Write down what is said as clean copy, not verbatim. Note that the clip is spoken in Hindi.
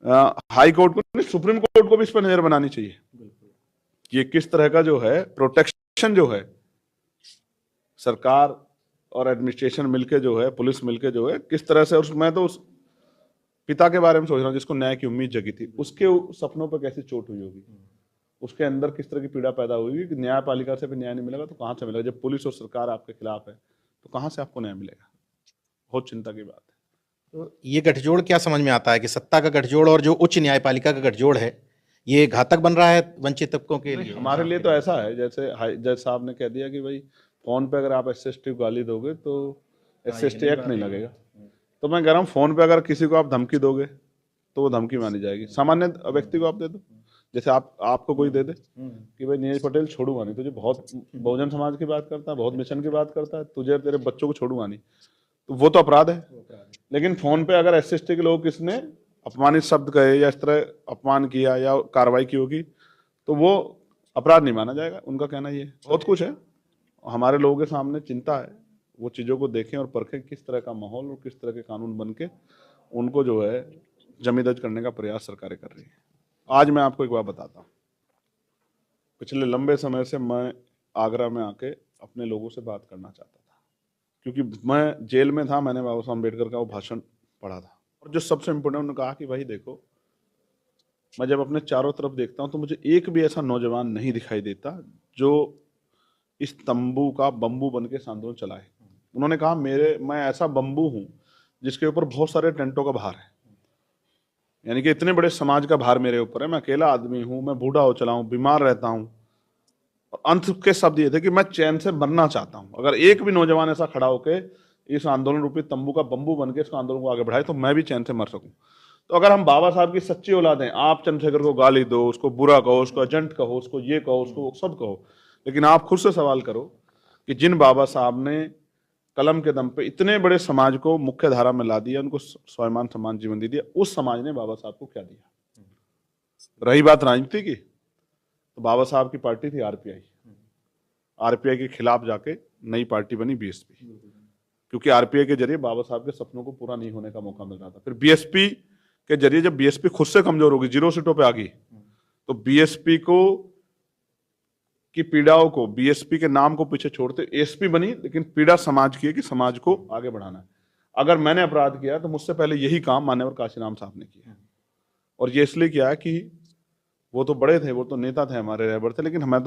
हाई कोर्ट को नहीं, सुप्रीम कोर्ट को भी इस पर नजर बनानी चाहिए कि किस तरह का जो है प्रोटेक्शन जो है सरकार और एडमिनिस्ट्रेशन मिलके जो है, पुलिस मिलके जो है, किस तरह से। और मैं तो उस पिता के बारे में सोच रहा हूँ जिसको न्याय की उम्मीद जगी थी, उसके सपनों पर कैसी चोट हुई होगी, उसके अंदर किस तरह की पीड़ा पैदा हुई कि न्यायपालिका से भी न्याय नहीं मिलेगा तो कहां से मिलेगा। जब पुलिस और सरकार आपके खिलाफ है तो कहां से आपको न्याय मिलेगा। बहुत चिंता की बात है। तो ये गठजोड़ क्या समझ में आता है कि सत्ता का गठजोड़ और जो उच्च न्यायपालिका का गठजोड़ है ये घातक बन रहा है वंचित तबकों के लिए? हमारे लिए तो ऐसा है, जैसे जज साहब ने कह दिया कि भाई फोन पे अगर आप SC को गाली दोगे तो SC एक्ट नहीं लगेगा। तो मैं कह रहा हूँ फोन पे अगर किसी को आप धमकी दोगे तो वो धमकी मानी जाएगी। सामान्य व्यक्ति को आप दे दो, जैसे आपको कोई दे दे कि भाई नीरज पटेल छोड़ूंगा नहीं तुझे, बहुत बहुजन समाज की बात करता है, बहुत मिशन की बात करता है, तुझे तेरे बच्चों को छोड़ूंगा नहीं, तो वो तो अपराध है। लेकिन फोन पे अगर SC के लोग किसने अपमानित शब्द कहे या इस तरह अपमान किया या कार्रवाई की होगी तो वो अपराध नहीं माना जाएगा। उनका कहना ये बहुत कुछ है। हमारे लोगों के सामने चिंता है, वो चीज़ों को देखें और परखें किस तरह का माहौल और किस तरह के कानून बन के उनको जो है जमी दर्ज करने का प्रयास सरकारें कर रही है। आज मैं आपको एक बात बताता हूँ, पिछले लंबे समय से मैं आगरा में आके अपने लोगों से बात करना चाहता था, क्योंकि मैं जेल में था, मैंने बाबा साहब अम्बेडकर का वो भाषण पढ़ा था। और जो सबसे इम्पोर्टेंट उन्होंने कहा कि भाई देखो, मैं जब अपने चारों तरफ देखता हूँ तो मुझे एक भी ऐसा नौजवान नहीं दिखाई देता जो इस तंबू का बम्बू बन के आंदोलन चलाए। उन्होंने कहा मैं ऐसा बम्बू हूँ जिसके ऊपर बहुत सारे टेंटों का भार है, यानी कि इतने बड़े समाज का भार मेरे ऊपर है। मैं अकेला आदमी हूँ, मैं बूढ़ा हो चला हूँ, बीमार रहता हूँ। और अंत के शब्द ये थे कि मैं चैन से मरना चाहता हूँ। अगर एक भी नौजवान ऐसा खड़ा होकर इस आंदोलन रूपी तंबू का बम्बू बन के इस आंदोलन को आगे बढ़ाए तो मैं भी चैन से मर सकूं। तो अगर हम बाबा साहब की सच्ची औलाद हैं, आप चंद्रशेखर को गाली दो, उसको बुरा कहो, उसको एजेंट कहो, उसको ये कहो, उसको सब कहो, लेकिन आप खुद से सवाल करो कि जिन बाबा साहब ने कलम के दम पे इतने बड़े समाज को मुख्य धारा में ला दिया, उनको स्वाभिमान सम्मान जीवन दे दिया, उस समाज ने बाबा साहब को क्या दिया। रही बात राजनीति की, तो बाबा साहब की पार्टी थी आरपीआई के खिलाफ जाके नई पार्टी बनी बीएसपी, क्योंकि आरपीआई के जरिए बाबा साहब के सपनों को पूरा नहीं होने का मौका मिल रहा था। फिर बीएसपी के जरिए जब बीएसपी खुद से कमजोर होगी, 0 सीटों पे आ गई, तो बीएसपी को की पीड़ाओं को, बीएसपी के नाम को पीछे छोड़ते एसपी बनी, लेकिन पीड़ा समाज की है कि समाज को आगे बढ़ाना है। अगर मैंने अपराध किया तो मुझसे पहले यही काम मान्यवर काशीराम साहब ने किया, और ये इसलिए किया कि वो तो बड़े थे, वो तो नेता थे, हमारे रहबर थे, लेकिन हमें तो